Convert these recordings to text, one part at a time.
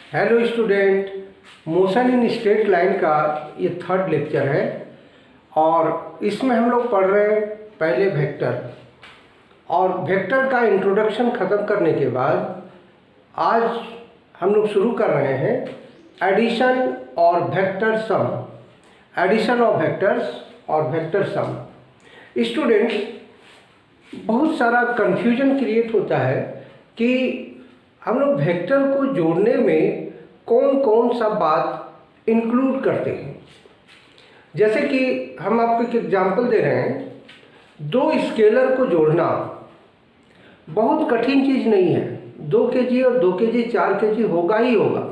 Hello student, motion in straight line का ये third lecture है और इसमें हम लोग पढ़ रहे हैं पहले वेक्टर। और वेक्टर का इंट्रोडक्शन ख़त्म करने के बाद आज हम लोग शुरू कर रहे हैं एडिशन और vector sum, addition of vectors और वेक्टर सम। स्टूडेंट्स, बहुत सारा कन्फ्यूजन क्रिएट होता है कि हम लोग वेक्टर को जोड़ने में कौन कौन सा बात इंक्लूड करते हैं। जैसे कि हम आपको एक एग्जांपल दे रहे हैं, दो स्केलर को जोड़ना बहुत कठिन चीज़ नहीं है। 2 kg और 2 kg 4 kg होगा ही होगा।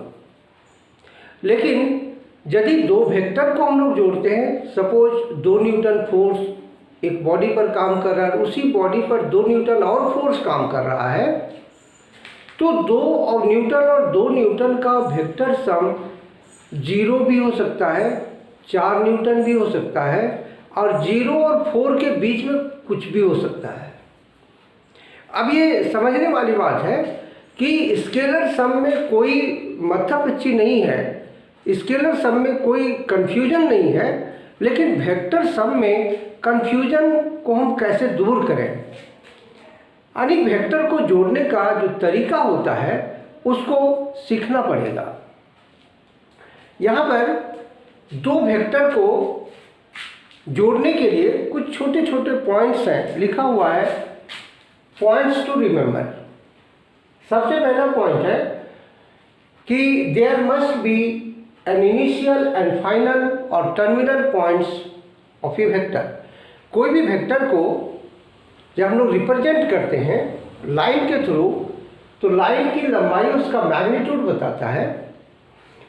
लेकिन यदि दो वेक्टर को हम लोग जोड़ते हैं, सपोज 2 न्यूटन फोर्स एक बॉडी पर काम कर रहा है, उसी बॉडी पर 2 न्यूटन और फोर्स काम कर रहा है, तो 2 न्यूटन का वेक्टर सम 0 भी हो सकता है, 4 न्यूटन भी हो सकता है, और 0 और 4 के बीच में कुछ भी हो सकता है। अब ये समझने वाली बात है कि स्केलर सम में कोई मत्थापच्ची नहीं है, स्केलर सम में कोई कन्फ्यूजन नहीं है, लेकिन वेक्टर सम में कन्फ्यूजन को हम कैसे दूर करें। यानी वेक्टर को जोड़ने का जो तरीका होता है उसको सीखना पड़ेगा। यहाँ पर दो वेक्टर को जोड़ने के लिए कुछ छोटे छोटे पॉइंट्स हैं, लिखा हुआ है पॉइंट्स टू रिमेंबर। सबसे पहला पॉइंट है कि there must be an initial and final और terminal points of a vector. कोई भी वेक्टर को जब हम लोग रिप्रेजेंट करते हैं लाइन के थ्रू, तो लाइन की लंबाई उसका मैग्नीट्यूड बताता है,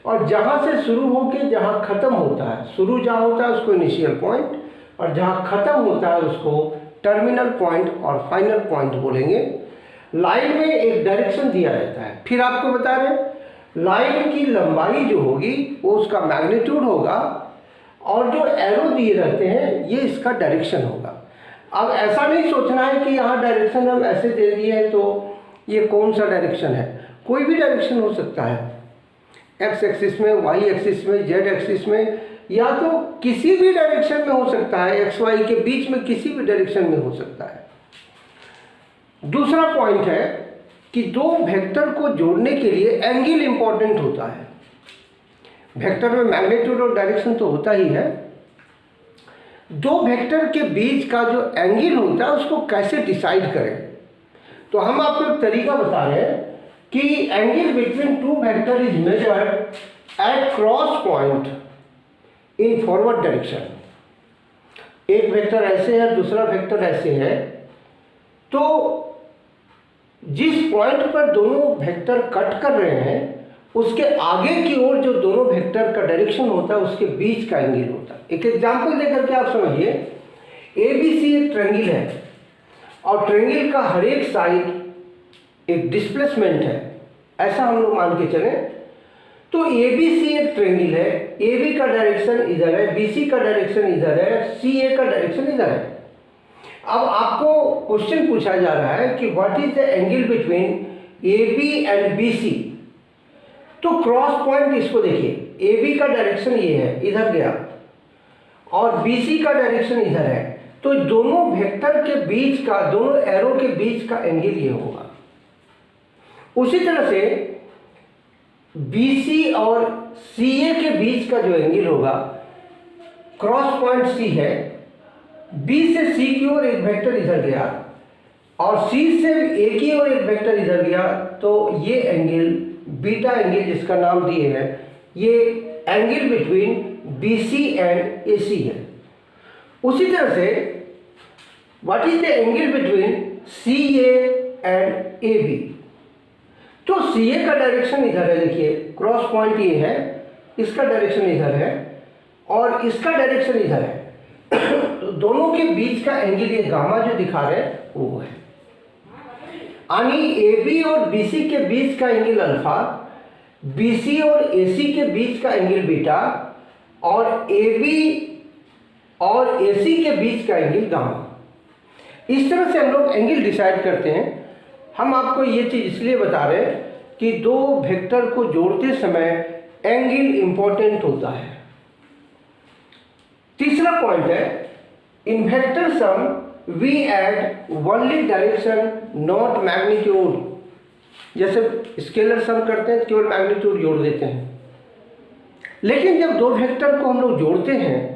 और जहाँ से शुरू होकर जहाँ ख़त्म होता है, शुरू जहाँ होता है उसको इनिशियल पॉइंट, और जहाँ ख़त्म होता है उसको टर्मिनल पॉइंट और फाइनल पॉइंट बोलेंगे। लाइन में एक डायरेक्शन दिया रहता है, फिर आपको बता रहे हैं लाइन की लंबाई जो होगी वो उसका मैग्नीट्यूड होगा, और जो एरो दिए रहते हैं ये इसका डायरेक्शन होगा। अब ऐसा नहीं सोचना है कि यहाँ डायरेक्शन हम ऐसे दे दिए हैं तो ये कौन सा डायरेक्शन है। कोई भी डायरेक्शन हो सकता है, एक्स एक्सिस में, वाई एक्सिस में, जेड एक्सिस में, या तो किसी भी डायरेक्शन में हो सकता है, एक्स वाई के बीच में किसी भी डायरेक्शन में हो सकता है। दूसरा पॉइंट है कि दो वेक्टर को जोड़ने के लिए एंगल इंपॉर्टेंट होता है। वेक्टर में मैग्नीट्यूड और डायरेक्शन तो होता ही है, दो वेक्टर के बीच का जो एंगल होता है उसको कैसे डिसाइड करें। तो हम आपको एक तरीका बता रहे हैं कि angle between two vector is measured eight cross point in forward direction. एक वेक्टर ऐसे है, दूसरा वेक्टर ऐसे है, तो जिस पॉइंट पर दोनों वेक्टर कट कर रहे हैं उसके आगे की ओर जो दोनों वेक्टर का डायरेक्शन होता है उसके बीच का एंगल होता है। एक एग्जांपल देकर के आप समझिए, ABC एक ट्रायंगल है और ट्रायंगल का हर एक साइड एक डिस्प्लेसमेंट है, ऐसा हम लोग मान के चलें। तो ABC एक ट्रायंगल है, AB का डायरेक्शन इधर है, BC का डायरेक्शन इधर है, CA का डायरेक्शन इधर है। अब आपको क्वेश्चन पूछा जा रहा है कि what is the angle between AB and BC। तो क्रॉस पॉइंट इसको देखिए, AB का डायरेक्शन ये है, इधर गया, और BC का डायरेक्शन इधर है, तो दोनों वेक्टर के बीच का, दोनों एरो के बीच का एंगल ये होगा। उसी तरह से BC और CA के बीच का जो एंगल होगा, क्रॉस पॉइंट C है, B से C की ओर एक वेक्टर इधर गया और C से A की ओर एक वेक्टर इधर गया, तो ये एंगल बीटा एंगल जिसका नाम दिए हैं, ये angle between BC and AC है। उसी तरह से what is the angle between CA and AB। तो CA का डायरेक्शन इधर है, देखिए क्रॉस पॉइंट ये है, इसका डायरेक्शन इधर है और इसका डायरेक्शन इधर है, तो दोनों के बीच का एंगल ये गामा जो दिखा रहे हैं वो है। यानी AB और BC के बीच का एंगल अल्फा, BC और AC के बीच का एंगल बीटा, और AB और AC के बीच का एंगल गामा। इस तरह से हम लोग एंगल डिसाइड करते हैं। हम आपको ये चीज़ इसलिए बता रहे हैं कि दो वेक्टर को जोड़ते समय एंगल इंपॉर्टेंट होता है। तीसरा पॉइंट है, in vector sum we add only direction not magnitude. जैसे स्केलर सम करते हैं तो केवल मैग्नीट्यूड जोड़ देते हैं, लेकिन जब दो वेक्टर को हम लोग जोड़ते हैं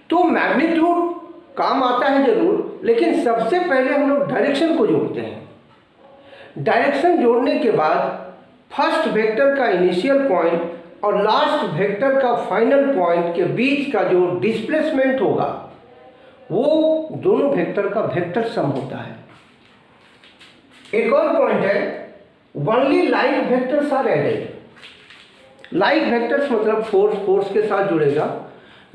तो मैग्नीट्यूड काम आता है जरूर, लेकिन सबसे पहले हम लोग डायरेक्शन को जोड़ते हैं। डायरेक्शन जोड़ने के बाद फर्स्ट वेक्टर का इनिशियल पॉइंट और लास्ट वेक्टर का फाइनल पॉइंट के बीच का जो डिस्प्लेसमेंट होगा वो दोनों वेक्टर का वेक्टर सम होता है। एक और पॉइंट है, only like vectors are added. Like vectors मतलब फोर्स के साथ जुड़ेगा,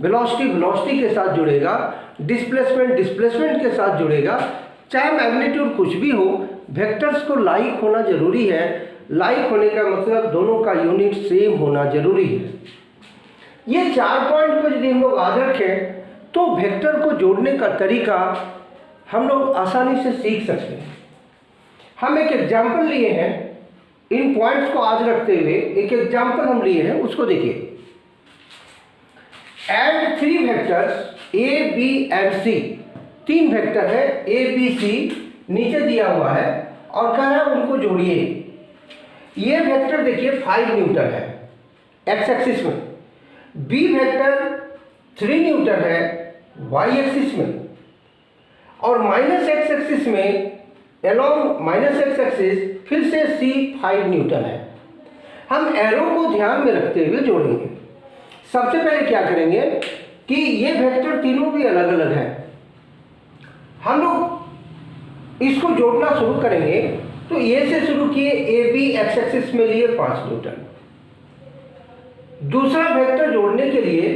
वेलोसिटी के साथ जुड़ेगा, डिस्प्लेसमेंट के साथ जुड़ेगा। चाहे मैग्नीट्यूड कुछ भी हो, वेक्टर्स को लाइक होना जरूरी है। लाइक होने का मतलब दोनों का यूनिट सेम होना जरूरी है। ये 4 पॉइंट को यदि हम लोग याद रखें तो वेक्टर को जोड़ने का तरीका हम लोग आसानी से सीख सकते हैं। हम एक एग्जाम्पल लिए हैं, इन पॉइंट्स को याद रखते हुए एक एग्जाम्पल हम लिए हैं, उसको देखिए। Add 3 vectors A B and C. 3 vector है ए बी सी, नीचे दिया हुआ है और कह रहा है उनको जोड़िए। ये वेक्टर देखिए 5 न्यूटन है एक्स एक्सिस में, बी वेक्टर 3 न्यूटन है वाई एक्सिस में, और माइनस एक्स एक्सिस में एलोंग माइनस एक्स एक्सिस फिर से सी 5 न्यूटन है। हम एरो को ध्यान में रखते हुए जोड़ेंगे। सबसे पहले क्या करेंगे कि ये वेक्टर तीनों भी अलग अलग है, हम लोग इसको जोड़ना शुरू करेंगे। तो ए से शुरू किए, ए बी एक्स एक्सिस में लिए 5 न्यूटन। दूसरा वेक्टर जोड़ने के लिए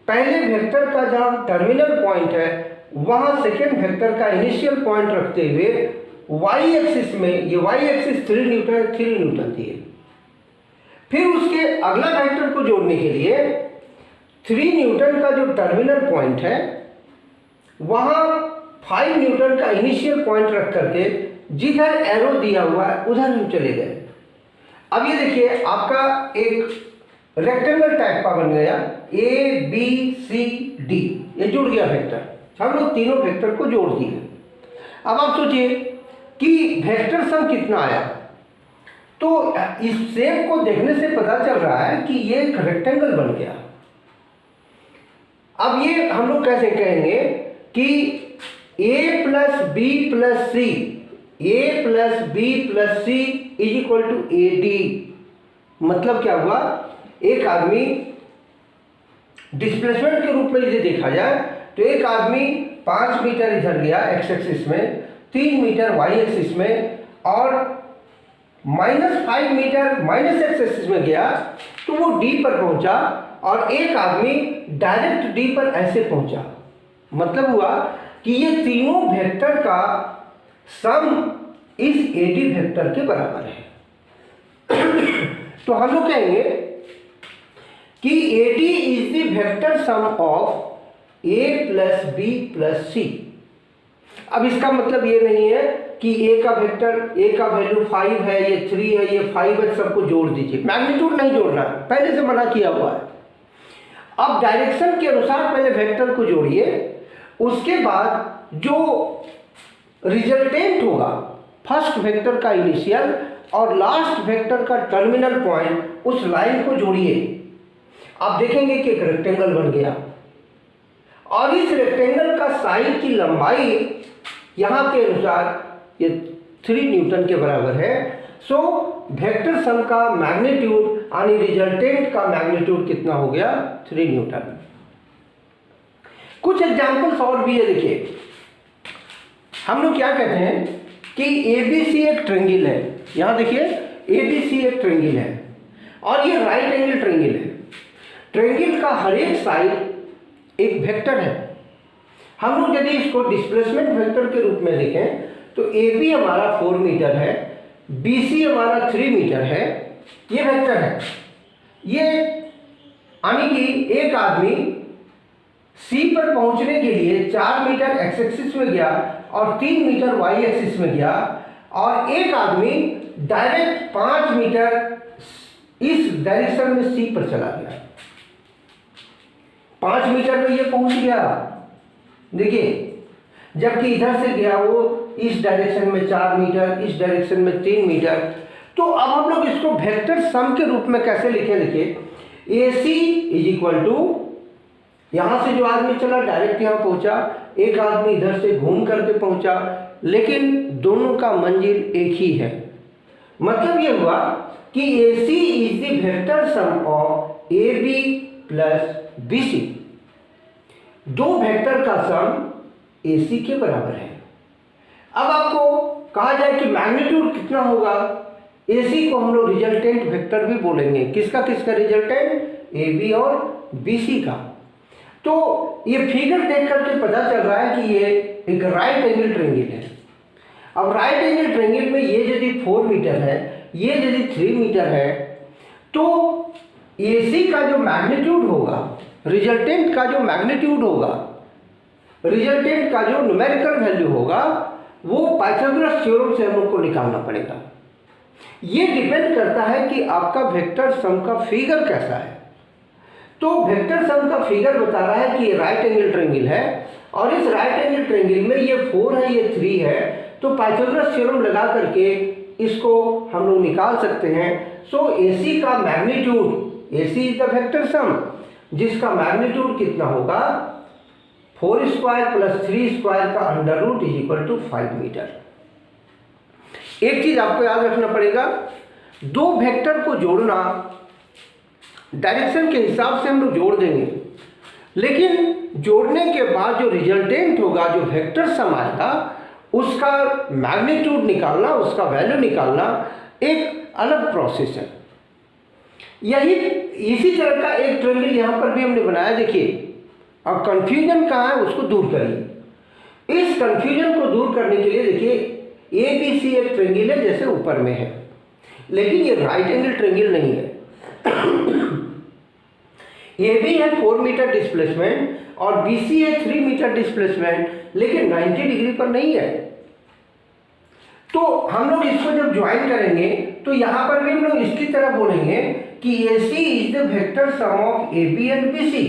पहले वेक्टर का जहां टर्मिनल पॉइंट है वहां सेकेंड वेक्टर का इनिशियल पॉइंट रखते हुए वाई एक्सिस में, ये वाई एक्सिस 3 न्यूटन दिए। फिर उसके अगला वेक्टर को जोड़ने के लिए 3 न्यूटन का जो टर्मिनल पॉइंट है वहां 5 न्यूटन का इनिशियल पॉइंट रख करके जिधर एरो दिया हुआ है उधर हम चले गए। अब ये देखिए आपका एक रेक्टेंगल टाइप का बन गया, ए बी सी डी, ये जुड़ गया वेक्टर। हम लोग तीनों वेक्टर को जोड़ दिए। अब आप सोचिए कि वेक्टर सम कितना आया। तो इस शेप को देखने से पता चल रहा है कि ये एक रेक्टेंगल बन गया। अब ये हम लोग कैसे कहेंगे कि a plus B plus C, A plus B plus C is equal to A D. मतलब क्या हुआ, एक आदमी डिस्प्लेसमेंट के रूप में यदि देखा जाए तो एक आदमी 5 मीटर इधर गया एक्स एक्सिस में, 3 मीटर वाई एक्सिस में, और -5 मीटर माइनस एक्स एक्सिस में गया तो वो डी पर पहुंचा, और एक आदमी डायरेक्ट डी पर ऐसे पहुंचा। मतलब हुआ कि ये तीनों वेक्टर का सम इस एडी वेक्टर के बराबर है। तो हम लोग कहेंगे कि AD is the vector sum of A plus B plus C. अब इसका मतलब ये नहीं है कि ए का वेक्टर, ए का वैल्यू 5 है, ये 3 है, ये 5 है, सबको जोड़ दीजिए। मैग्नीट्यूड नहीं जोड़ना, पहले से मना किया हुआ है। अब डायरेक्शन के अनुसार पहले वेक्टर को जोड़िए, उसके बाद जो रिजल्टेंट होगा फर्स्ट वेक्टर का इनिशियल और लास्ट वेक्टर का टर्मिनल पॉइंट, उस लाइन को जोड़िए। आप देखेंगे कि एक रेक्टेंगल बन गया, और इस रेक्टेंगल का साइड की लंबाई यहाँ के अनुसार ये 3 न्यूटन के बराबर है। सो वेक्टर सम का मैग्नीट्यूड यानी रिजल्टेंट का मैग्नीट्यूड कितना हो गया, 3 न्यूटन। कुछ एग्जाम्पल्स और भी है। देखिए हम लोग क्या कहते हैं कि ABC एक ट्रायंगल है। यहाँ देखिए ABC एक ट्रायंगल है और ये राइट एंगल ट्रायंगल है। ट्रायंगल का हर एक साइड एक वेक्टर है। हम लोग यदि इसको डिस्प्लेसमेंट वेक्टर के रूप में देखें तो AB हमारा 4 मीटर है, BC हमारा 3 मीटर है, ये वेक्टर है। ये यानी कि एक आदमी C पर पहुंचने के लिए 4 मीटर एक्स एक्सिस में गया और 3 मीटर वाई एक्सिस में गया, और एक आदमी डायरेक्ट 5 मीटर इस डायरेक्शन में सी पर चला गया, 5 मीटर में ये पहुंच गया, देखिए, जबकि इधर से गया वो इस डायरेक्शन में 4 मीटर, इस डायरेक्शन में 3 मीटर। तो अब हम लोग इसको वेक्टर सम के रूप में कैसे लिखें? देखिए ए सी इज इक्वल टू, यहाँ से जो आदमी चला डायरेक्ट यहाँ पहुँचा, एक आदमी इधर से घूम करके पहुँचा, लेकिन दोनों का मंजिल एक ही है। मतलब ये हुआ कि A C is the vector sum of A B plus B C. दो वेक्टर का सम ए सी के बराबर है। अब आपको कहा जाए कि मैग्नीट्यूड कितना होगा, ए सी को हम लोग रिजल्टेंट वेक्टर भी बोलेंगे। किसका किसका रिजल्टेंट? ए बी और बी सी का। तो ये फिगर देख करके पता चल रहा है कि ये एक राइट एंगल ट्रायंगल है। अब राइट एंगल ट्रायंगल में ये यदि 4 मीटर है, ये यदि 3 मीटर है, तो ए सी का जो मैग्नीट्यूड होगा, रिजल्टेंट का जो मैग्नीट्यूड होगा, रिजल्टेंट का जो न्यूमेरिकल वैल्यू होगा, वो पाइथागोरस थ्योरम से हम लोग को निकालना पड़ेगा। ये डिपेंड करता है कि आपका वेक्टर सम का फिगर कैसा है। तो वेक्टर सम का फिगर बता रहा है कि ये राइट एंगल ट्रायंगल है, और इस राइट एंगल ट्रायंगल में ये 4 है, ये 3 है, तो पाइथागोरस थ्योरम लगा करके इसको हम लोग निकाल सकते हैं। सो AC का magnitude, AC is the vector sum, जिसका मैग्नीट्यूड कितना होगा? 4 स्क्वायर प्लस 3 स्क्वायर का under root is equal to 5 metre. एक चीज आपको याद रखना पड़ेगा, दो वेक्टर को जोड़ना डायरेक्शन के हिसाब से हम लोग जोड़ देंगे, लेकिन जोड़ने के बाद जो रिजल्टेंट होगा, जो वेक्टर सम आएगा, उसका मैग्नीट्यूड निकालना, उसका वैल्यू निकालना एक अलग प्रोसेस है। यही इसी तरह का एक ट्रायंगल यहाँ पर भी हमने बनाया, देखिए। अब कंफ्यूजन कहाँ है, उसको दूर करिए। इस कंफ्यूजन को दूर करने के लिए देखिए, ए बी सी एक ट्रायंगल है जैसे ऊपर में है, लेकिन ये राइट एंगल ट्रायंगल नहीं है। ए बी है 4 मीटर डिस्प्लेसमेंट और बी सी है 3 मीटर डिस्प्लेसमेंट, लेकिन 90 डिग्री पर नहीं है। तो हम लोग इसको जब ज्वाइन करेंगे तो यहाँ पर भी हम लोग इसकी तरह बोलेंगे कि A C is the vector sum of A B and B C.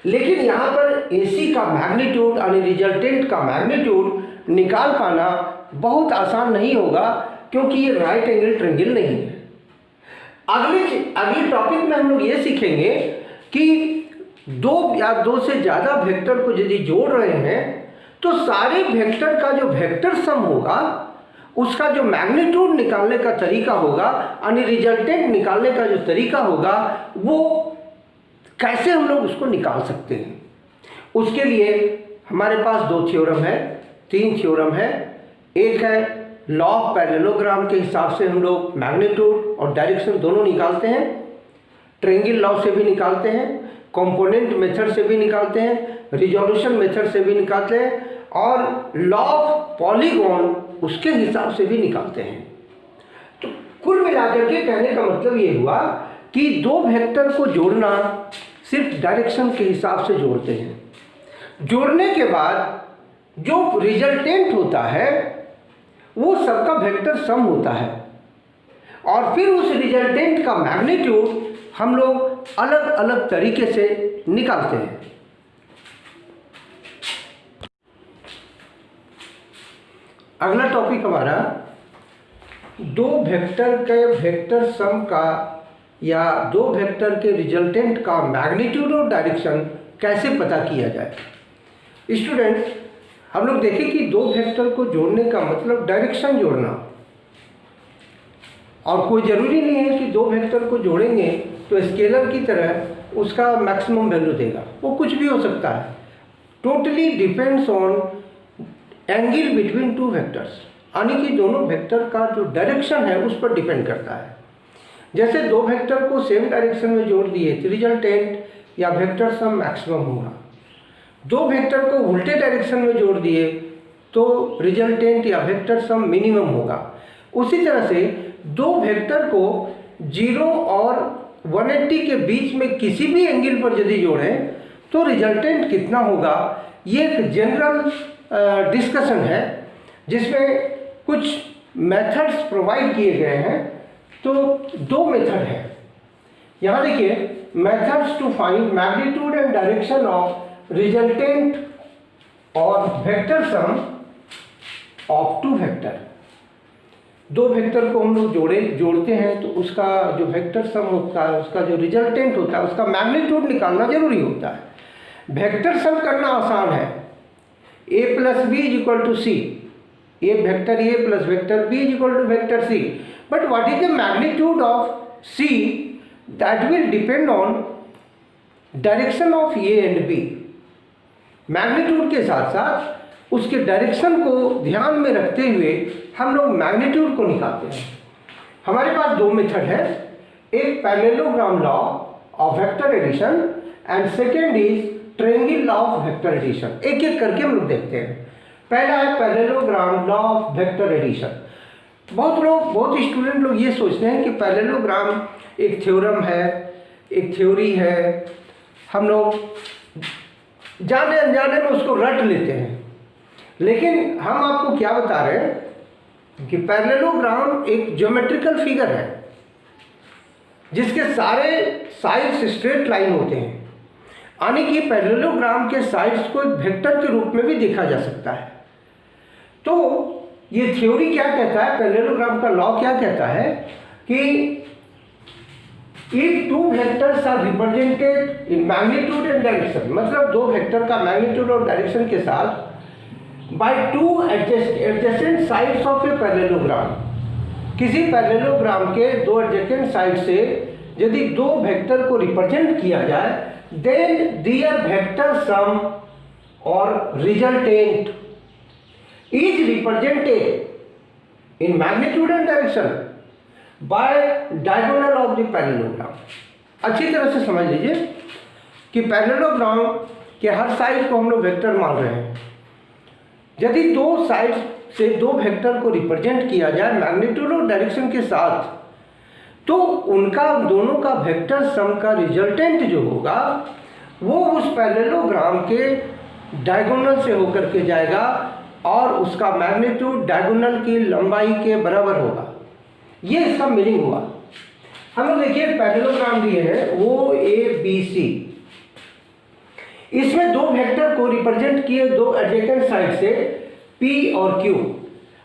लेकिन यहाँ पर ए सी का मैग्नीट्यूड यानी रिजल्टेंट का मैग्नीट्यूड निकाल पाना बहुत आसान नहीं होगा, क्योंकि ये राइट एंगल ट्रायंगल नहीं है। अगले टॉपिक में हम लोग ये सीखेंगे कि दो या दो से ज़्यादा वेक्टर को यदि जोड़ रहे हैं तो सारे वेक्टर का जो वेक्टर सम होगा, उसका जो मैग्नीट्यूड निकालने का तरीका होगा, यानी रिजल्टेंट निकालने का जो तरीका होगा, वो कैसे हम लोग उसको निकाल सकते हैं। उसके लिए हमारे पास 2 थ्योरम है, 3 थ्योरम है। एक है लॉ ऑफ पैरेललोग्राम के हिसाब से हम लोग मैग्नीट्यूड और डायरेक्शन दोनों निकालते हैं, ट्रायंगल लॉ से भी निकालते हैं, कंपोनेंट मेथड से भी निकालते हैं, रिजोल्यूशन मेथड से भी निकालते हैं, और लॉ ऑफ पॉलीगॉन उसके हिसाब से भी निकालते हैं। तो कुल मिलाकर के कहने का मतलब ये हुआ कि दो वेक्टर को जोड़ना सिर्फ डायरेक्शन के हिसाब से जोड़ते हैं। जोड़ने के बाद जो रिजल्टेंट होता है वो सबका वेक्टर सम होता है, और फिर उस रिजल्टेंट का मैग्नीट्यूड हम लोग अलग अलग तरीके से निकालते हैं। अगला टॉपिक हमारा दो वेक्टर के वेक्टर सम का या दो वेक्टर के रिजल्टेंट का मैग्नीट्यूड और डायरेक्शन कैसे पता किया जाए। स्टूडेंट्स, हम लोग देखें कि दो वेक्टर को जोड़ने का मतलब डायरेक्शन जोड़ना, और कोई ज़रूरी नहीं है कि दो वेक्टर को जोड़ेंगे तो स्केलर की तरह उसका मैक्सिमम वैल्यू देगा, वो कुछ भी हो सकता है। Totally depends on angle between two vectors, यानी कि दोनों वेक्टर का जो डायरेक्शन है उस पर डिपेंड करता है। जैसे दो वेक्टर को सेम डायरेक्शन में जोड़ दिए तो रिजल्टेंट या वेक्टर सम मैक्सिमम होगा। दो वेक्टर को उल्टे डायरेक्शन में जोड़ दिए तो रिजल्टेंट या वेक्टर सम मिनिमम होगा। उसी तरह से दो वेक्टर को 0 और 180 के बीच में किसी भी एंगल पर यदि जोड़ें तो रिजल्टेंट कितना होगा, ये एक जनरल डिस्कशन है जिसमें कुछ मेथड्स प्रोवाइड किए गए हैं। तो दो मेथड है यहाँ देखिए, methods to find magnitude and direction of resultant और vector sum of two vector. दो वेक्टर को हम लोग जोड़ते हैं तो उसका जो वेक्टर सम होता है, उसका जो रिजल्टेंट होता है, उसका मैग्नीट्यूड निकालना जरूरी होता है। वेक्टर सम करना आसान है, a plus B is equal to C, A vector A plus vector B is equal to vector C, but what is the magnitude of C, that will depend on direction of A and B. Magnitude के साथ साथ उसके direction को ध्यान में रखते हुए हम लोग मैग्नीट्यूड को निकालते हैं। हमारे पास दो मेथड है, एक parallelogram law of vector addition and second is triangle law of vector addition. एक एक करके हम लोग देखते हैं। पहला है parallelogram law of vector addition. बहुत स्टूडेंट लोग ये सोचते हैं कि पैरेललोग्राम एक थ्योरम है, एक थ्योरी है, हम लोग जाने अनजाने में उसको रट लेते हैं। लेकिन हम आपको क्या बता रहे हैं कि पैरेललोग्राम एक ज्योमेट्रिकल फिगर है जिसके सारे साइड्स स्ट्रेट लाइन होते हैं, यानी कि पैरेललोग्राम के साइड्स को एक वेक्टर के रूप में भी देखा जा सकता है। तो ये थ्योरी क्या कहता है, पैरेललोग्राम का लॉ क्या कहता है कि if two vectors are represented in magnitude and direction, मतलब दो वेक्टर का मैग्नीट्यूड और डायरेक्शन के साथ by two adjacent sides of a parallelogram, किसी पैरेललोग्राम के दो एडजेसेंट साइड से यदि दो वेक्टर को रिप्रेजेंट किया जाए, then their vector sum or resultant is represented in magnitude and direction by diagonal of the parallelogram। अच्छी तरह से समझ लीजिए कि पैरेललोग्राम के हर साइड को हम लोग वेक्टर मान रहे हैं। यदि दो साइड से दो वेक्टर को रिप्रेजेंट किया जाए मैग्नीट्यूड और डायरेक्शन के साथ, तो उनका दोनों का वेक्टर सम का रिजल्टेंट जो होगा वो उस पैरेललोग्राम के डायगोनल से होकर के जाएगा और उसका मैग्नीट्यूड डायगोनल की लंबाई के बराबर होगा। ये इसका मीनिंग हुआ। हम लोग देखिए पैरेललोग्राम दिए हैं ओ ए बी सी, इसमें दो वेक्टर को रिप्रेजेंट किए दो एडजेसेंट साइड से P और Q,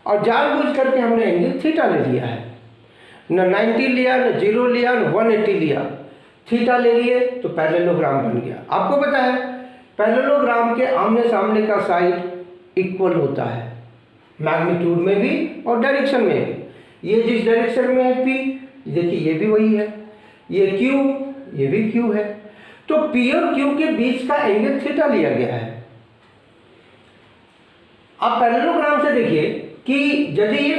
और जानबूझ करके हमने एंगल थीटा ले लिया है, न 90 लिया, न 0 लिया, न 180 लिया, थीटा ले लिए तो पैरेललोग्राम बन गया। आपको पता है पैरेललोग्राम के आमने सामने का साइड इक्वल होता है मैग्नीट्यूड में भी और डायरेक्शन में भी। ये जिस डायरेक्शन में है P, देखिए ये भी वही है, ये Q, ये भी Q है, तो P और Q के बीच का एंगल थीटा लिया गया है। आप पैरेललोग्राम से देखिए कि यदि ये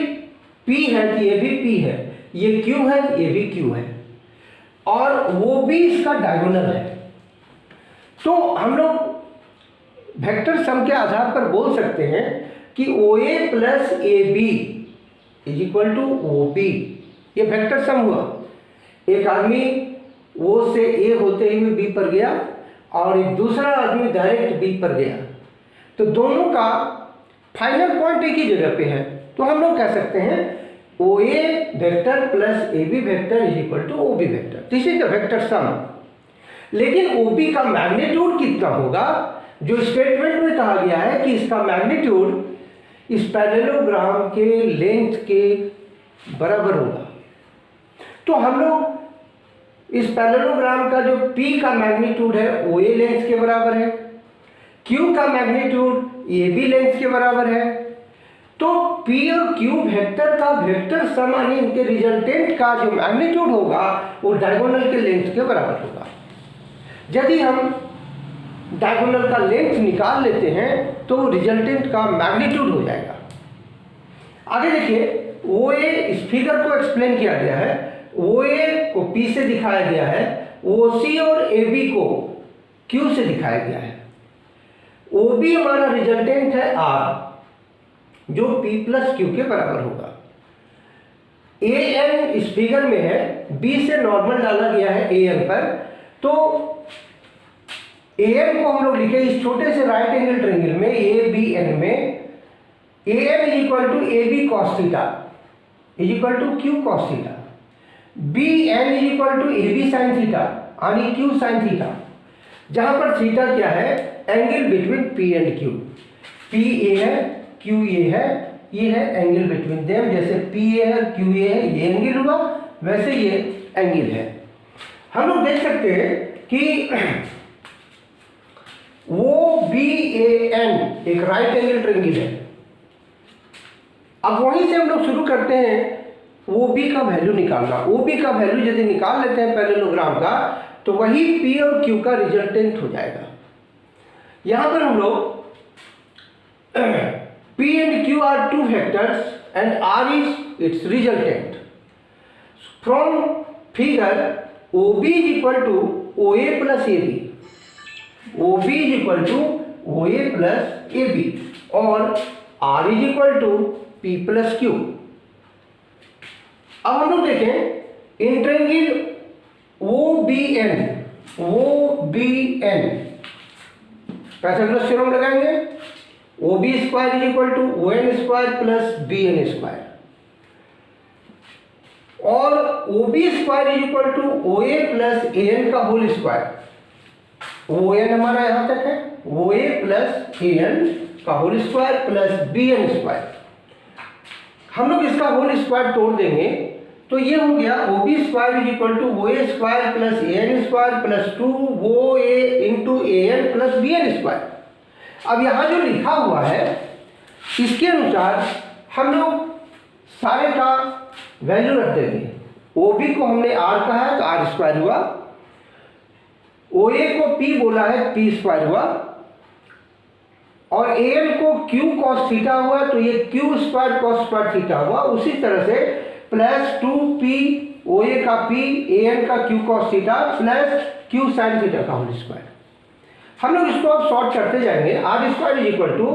P है तो ये भी P है, ये Q है तो ये भी Q है, और वो भी इसका डायगोनल है। तो हम लोग वेक्टर सम के आधार पर बोल सकते हैं कि OA plus AB is equal to OB। ये वेक्टर सम हुआ। एक आदमी O से A होते हुए B पर गया और एक दूसरा आदमी डायरेक्ट B पर गया, तो दोनों का फाइनल पॉइंट एक ही जगह पे है। तो हम लोग कह सकते हैं OA vector plus AB vector is equal to OB vector. This is the vector sum. लेकिन OB का मैग्नीट्यूड कितना होगा, जो स्टेटमेंट में कहा गया है कि इसका मैग्नीट्यूड इस पैरेललोग्राम के लेंथ के बराबर होगा। तो हम लोग इस पैरेललोग्राम का जो P का मैग्नीट्यूड है OA लेंथ के बराबर है, Q का मैग्नीट्यूड AB लेंथ के बराबर है, तो P और Q वेक्टर का वेक्टर सम यानी इनके रिजल्टेंट का जो मैग्नीट्यूड होगा वो डायगोनल के लेंथ के बराबर होगा। यदि हम डायगोनल का लेंथ निकाल लेते हैं तो रिजल्टेंट का मैग्नीट्यूड हो जाएगा। आगे देखिए OA इस फिगर को एक्सप्लेन किया गया है, OA को P से दिखाया गया है, OC और AB को Q से दिखाया गया है। OB हमारा रिजल्टेंट है R, जो P प्लस Q के बराबर होगा। AN इस फिगर में है, B से नॉर्मल डाला गया है AN पर, तो AN को हम लोग लिखे इस छोटे से राइट एंगल ट्रायंगल में ABN में A N is equal to A B cos theta is equal to Q cos theta, B N is equal to A B sine theta यानी क्यू साइन थीटा, जहां पर theta क्या है, angle between P and Q. P A है, Q A है, ये है angle between them. जैसे पी ए है, क्यू ए है, ये एंगल हुआ, वैसे ये एंगल है। हम लोग देख सकते हैं कि वो बी ए एन एक राइट एंगल ट्रायंगल है। अब वहीं से हम लोग शुरू करते हैं ओ बी का वैल्यू निकालना। ओ बी का वैल्यू यदि निकाल लेते हैं पैरेललोग्राम का, तो वही पी और क्यू का रिजल्टेंट हो जाएगा। यहां पर हम लोग P and Q are two vectors and R is its resultant. From figure, OB is equal to OA plus AB. OB is equal to OA plus AB और R is equal to P plus Q. अब हम लोग देखें इन triangle OBN, OBN Pythagoras theorem लगाएंगे। O B square is equal to O N square plus B N square और O B square is equal to O A plus A N का whole square. O N हमारा यहां तक है, O A plus A N का whole square plus B N square. हम लोग इसका होल स्क्वायर तोड़ देंगे तो ये हो गया O B square is equal to O A square plus A N square plus 2 O A into A N plus B N square. अब यहाँ जो लिखा हुआ है इसके अनुसार हम लोग सारे का वैल्यू रख देंगे। ओ बी को हमने आर कहा है तो आर स्क्वायर हुआ, ओ ए को पी बोला है पी स्क्वायर हुआ और ए एन को क्यू कॉस थीटा हुआ तो ये Q square cos square theta हुआ। उसी तरह से प्लस 2p ओ ए का p ए एन का Q cos theta plus Q sine theta का होल स्क्वायर। हम लोग इसको अब सॉर्ट करते जाएंगे। R square is equal to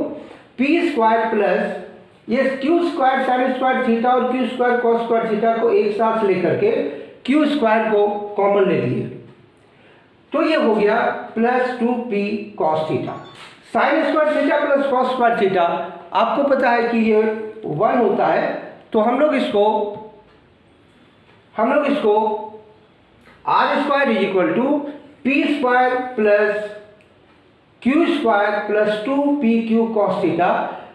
P square plus ये Q square sine square theta और Q square cos square theta को एक साथ लेकर के क्यू स्क्वायर को कॉमन ले लिए तो ये हो गया plus 2p cos theta. Sign square theta plus cos square theta आपको पता है कि ये 1 होता है, तो हम लोग इसको R square is equal to P square plus Q square plus 2p Q cos theta.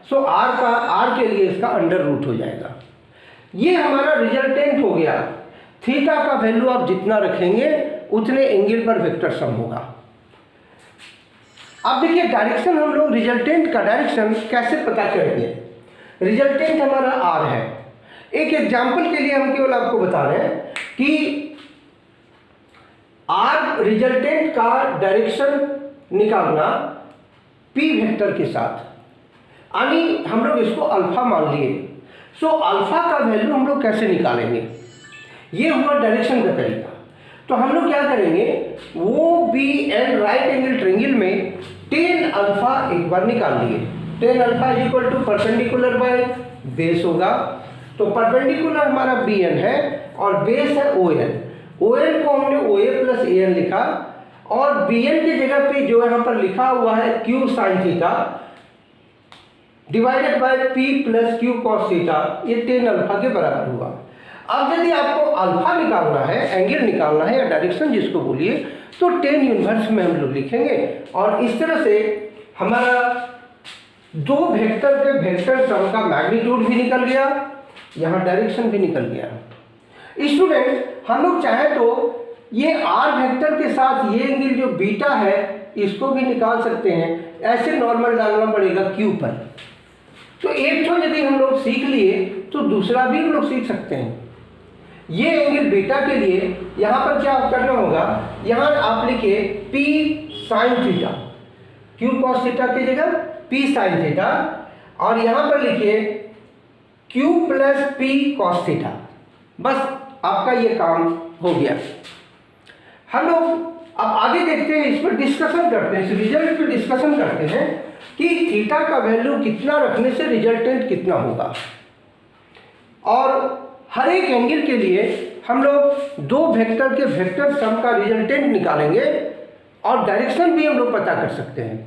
So R के लिए इसका अंडर रूट हो जाएगा। ये हमारा रिजल्टेंट हो गया। थीटा का वैल्यू आप जितना रखेंगे उतने एंगल पर वेक्टर सम होगा। अब देखिए डायरेक्शन हम लोग रिजल्टेंट का डायरेक्शन कैसे पता करेंगे। रिजल्टेंट हमारा आर है। एक एग्जाम्पल के लिए हम केवल आपको बता रहे हैं कि आर रिजल्टेंट का डायरेक्शन निकालना p वेक्टर के साथ, यानी हम लोग इसको अल्फा मान लिए। सो अल्फा का वैल्यू हम लोग कैसे निकालेंगे, ये हुआ डायरेक्शन का तरीका। तो हम लोग क्या करेंगे, वो B N right angle triangle में टेन अल्फा एक बार निकाल लिए। Tan alpha is equal to perpendicular by base होगा। तो परपेंडिकुलर हमारा बी एन है और बेस है ओ एन। ओ एन को हमने ओ ए प्लस ए एन लिखा और बी एन की जगह पे जो यहाँ पर लिखा हुआ है Q sine theta divided by P plus Q cos theta, ये टेन अल्फा के बराबर हुआ। अब यदि आपको अल्फा निकालना है, एंगल निकालना है या डायरेक्शन जिसको बोलिए, तो टेन इनवर्स में हम लोग लिखेंगे और इस तरह से हमारा दो वेक्टर के वेक्टर सम का मैग्नीट्यूड भी निकल गया, यहाँ डायरेक्शन भी निकल गया। स्टूडेंट हम लोग चाहे तो ये आर वेक्टर के साथ ये एंगल जो बीटा है इसको भी निकाल सकते हैं। ऐसे नॉर्मल डालना पड़ेगा क्यू पर। तो एक तो यदि हम लोग सीख लिए तो दूसरा भी हम लोग सीख सकते हैं। ये एंगल बीटा के लिए यहाँ पर क्या करना होगा, यहाँ आप लिखिए P sine theta, Q cos theta की जगह पी साइन थीटा और यहाँ पर लिखिए Q plus P cos theta. बस आपका ये काम हो गया। हम लोग अब आगे देखते हैं, इस पर डिस्कशन करते हैं, इस रिजल्ट पे डिस्कशन करते हैं कि थीटा का वैल्यू कितना रखने से रिजल्टेंट कितना होगा। और हर एक एंगल के लिए हम लोग दो वेक्टर के वेक्टर सम का रिजल्टेंट निकालेंगे और डायरेक्शन भी हम लोग पता कर सकते हैं।